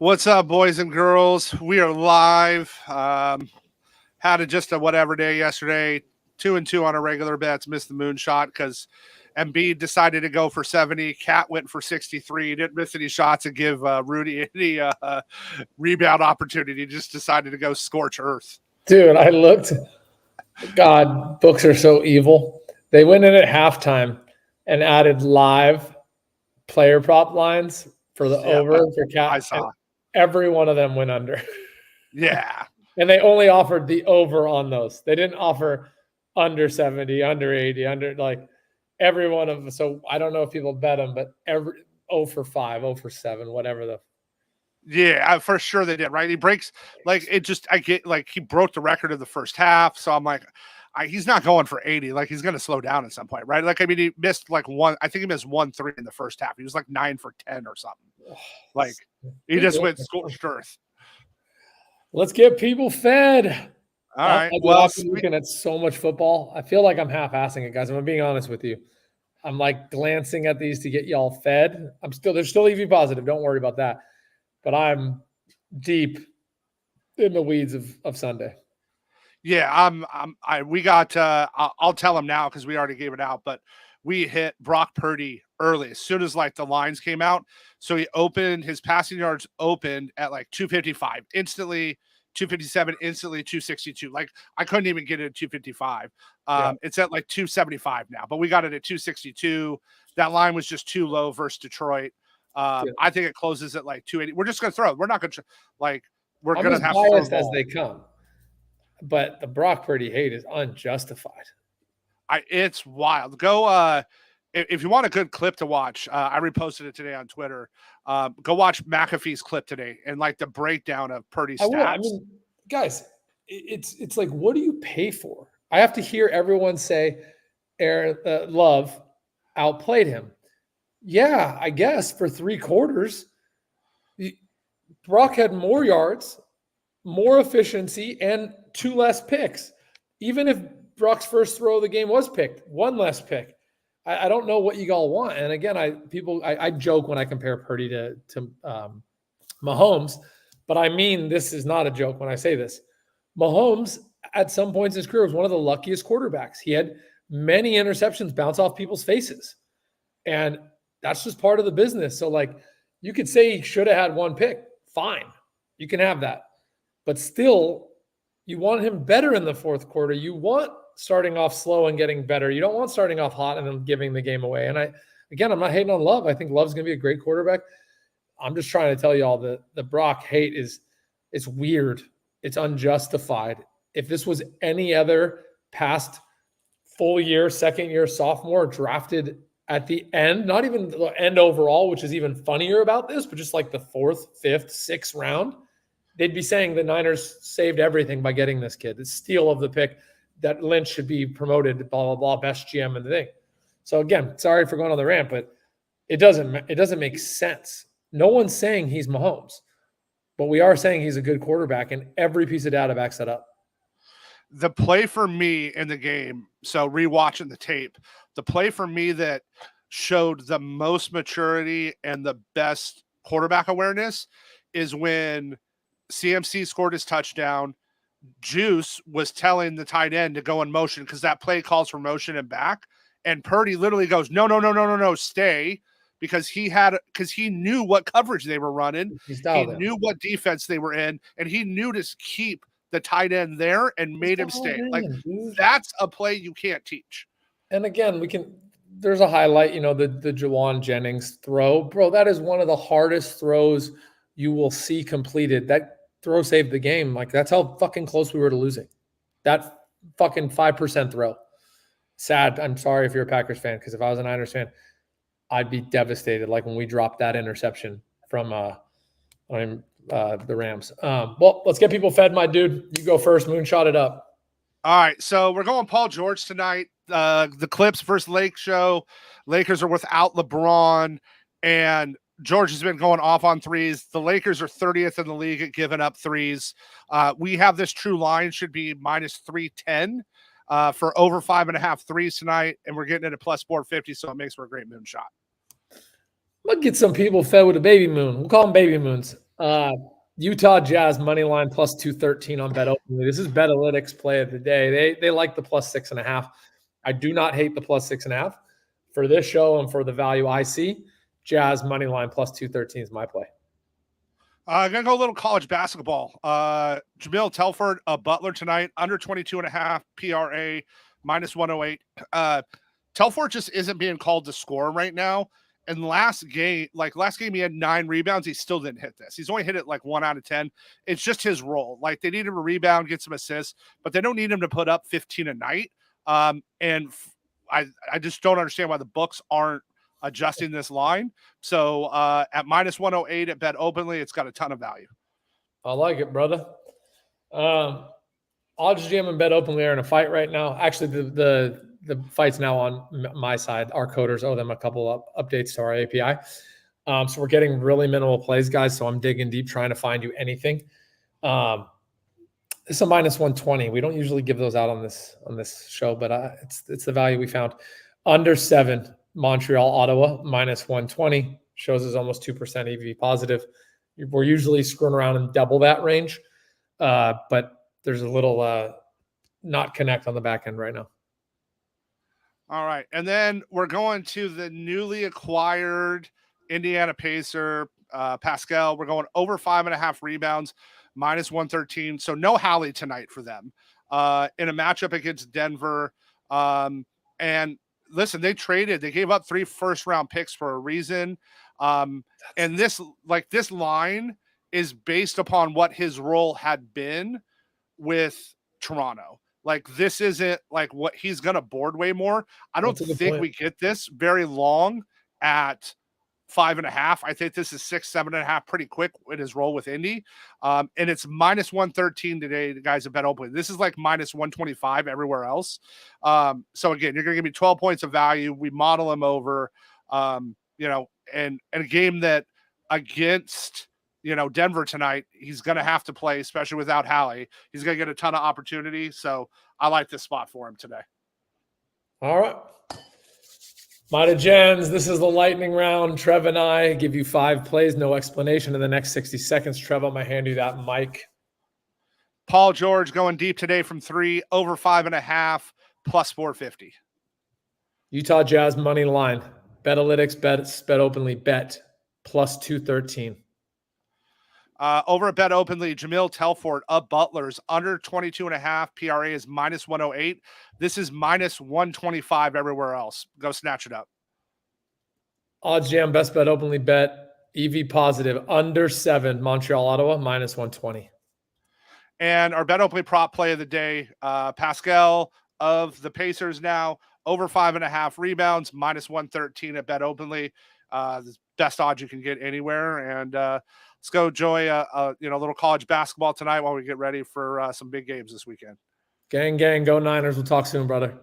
What's up, boys and girls? We are live. Had just a whatever day yesterday. 2-2 on a regular bets. Missed the moonshot because Embiid decided to go for 70. Cat went for 63. Didn't miss any shots and give Rudy any rebound opportunity. Just decided to go scorch earth. Dude, I looked. God, books are so evil. They went in at halftime and added live player prop lines for the over for Cat. I saw. Every one of them went under. Yeah. And they only offered the over on those. They didn't offer under 70, under 80, under like every one of them. So I don't know if people bet them, but every 0 for 5, 0 for 7, whatever the. Yeah, for sure they did, right? He breaks like it just I get like he broke the record of the first half. So I'm like, he's not going for 80. Like he's gonna slow down at some point, right? Like I mean, he missed like one, I think he missed 1-3 in the first half. He was like 9 for 10 or something. Like he just went scorched earth. Let's get people fed. All right. I've been looking at so much football. I feel like I'm half-assing it, guys. I'm being honest with you. I'm like glancing at these to get y'all fed. They're still EV positive. Don't worry about that. But I'm deep in the weeds of Sunday. Yeah, we got I'll tell him now because we already gave it out, but we hit Brock Purdy early as soon as like the lines came out. So his passing yards opened at like 255 instantly, 257 instantly, 262. Like I couldn't even get it at 255. It's at like 275 now, but we got it at 262. That line was just too low versus Detroit. I think it closes at like 280. We're just gonna throw it. We're not gonna we're I'm gonna as have biased as they come. But the Brock Purdy hate is unjustified. It's wild. Go if you want a good clip to watch, I reposted it today on Twitter. Go watch McAfee's clip today and like the breakdown of Purdy's stats. I mean, guys, it's like, what do you pay for? I have to hear everyone say Aaron Love outplayed him. Yeah, I guess for 3 quarters, Brock had more yards, more efficiency, and 2 less picks. Even if Brock's first throw of the game was picked, 1 less pick. I don't know what you all want. And again, I joke when I compare Purdy to Mahomes, but I mean this is not a joke when I say this. Mahomes, at some points in his career, was one of the luckiest quarterbacks. He had many interceptions bounce off people's faces. And that's just part of the business. So, like, you could say he should have had 1 pick. Fine. You can have that. But still, you want him better in the fourth quarter. You want starting off slow and getting better. You don't want starting off hot and then giving the game away. And I'm not hating on Love. I think Love's going to be a great quarterback. I'm just trying to tell you all that the Brock hate it's weird. It's unjustified. If this was any other past full year, second year sophomore drafted at the end, not even the end overall, which is even funnier about this, but just like the 4th, 5th, 6th round, they'd be saying the Niners saved everything by getting this kid. It's steal of the pick, that Lynch should be promoted, blah, blah, blah, best GM in the thing. So again, sorry for going on the rant, but it doesn't make sense. No one's saying he's Mahomes, but we are saying he's a good quarterback, and every piece of data backs that up. The play for me in the game, so rewatching the tape, the play for me that showed the most maturity and the best quarterback awareness is when CMC scored his touchdown. Juice was telling the tight end to go in motion because that play calls for motion and back. And Purdy literally goes, no, stay, because he knew what coverage they were running. He knew what defense they were in, and he knew to keep the tight end there and made him stay. Like, that's a play you can't teach. And again, there's a highlight, the Jawan Jennings throw. Bro, that is one of the hardest throws you will see completed. That throw saved the game. Like, that's how fucking close we were to losing. That fucking 5% throw. Sad. I'm sorry if you're a Packers fan, because if I was a Niners fan, I'd be devastated. Like when we dropped that interception from the Rams. Well, let's get people fed, my dude. You go first. Moonshot it up. All right, so we're going Paul George tonight. The Clips versus Lake show. Lakers are without LeBron, and George has been going off on threes. The Lakers are 30th in the league at giving up threes. We have this true line should be minus 310 for over 5.5 threes tonight, and we're getting it at plus 450, so it makes for a great moonshot. Let's get some people fed with a baby moon. We'll call them baby moons. Utah Jazz money line plus 213 on Bet Openly. This is Betalytics play of the day. They like the plus 6.5. I do not hate the plus 6.5 for this show and for the value I see. Jazz money line plus 213 is my play. I'm going to go a little college basketball. Jamil Telford, Butler tonight, under 22.5 PRA, minus 108. Telford just isn't being called to score right now. And last game he had 9 rebounds. He still didn't hit this. He's only hit it like 1 out of 10. It's just his role. Like, they need him to rebound, get some assists, but they don't need him to put up 15 a night. I just don't understand why the books aren't adjusting this line. So at minus 108 at Bet Openly, it's got a ton of value. I like it, brother. Odds Jam and Bet Openly are in a fight right now. Actually, the fight's now on my side. Our coders owe them a couple of updates to our API. So we're getting really minimal plays, guys. So I'm digging deep, trying to find you anything. It's a minus 120. We don't usually give those out on this show, but it's the value we found. Under 7, Montreal, Ottawa, minus 120. Shows is almost 2% EV positive. We're usually screwing around in double that range. But there's a little not connect on the back end right now. All right. And then we're going to the newly acquired Indiana Pacer, Pascal. We're going over 5.5 rebounds, minus 113. So no Hallie tonight for them in a matchup against Denver. And listen, they gave up 3 first-round picks for a reason. And this line is based upon what his role had been with Toronto. Like, this isn't like what he's going to board way more. I don't think we get this very long at 5.5. I think this is 6, 7.5 pretty quick in his role with Indy. And it's minus 113 today, the guys have Bet Openly. This is like minus 125 everywhere else. So again, you're going to give me 12 points of value. We model him over, and a game that against, Denver tonight, he's going to have to play, especially without Hallie. He's going to get a ton of opportunity. So I like this spot for him today. All right. Mighty Gens, this is the lightning round. Trev and I give you 5 plays, no explanation in the next 60 seconds. Trev, I'm going to hand you that mic. Paul George going deep today from 3, over 5.5, plus 450. Utah Jazz money line. Betalytics, Bet Openly, bet plus 213. Over at Bet Openly, Jamil Telford of Butler's under 22.5. PRA is minus 108. This is minus 125 everywhere else. Go snatch it up. Odds Jam, best Bet Openly bet. EV positive, under 7. Montreal, Ottawa, minus 120. And our Bet Openly prop play of the day, Pascal of the Pacers now, over 5.5 rebounds, minus 113 at Bet Openly. The best odds you can get anywhere. And let's go enjoy a little college basketball tonight while we get ready for some big games this weekend. Gang, go Niners. We'll talk soon, brother.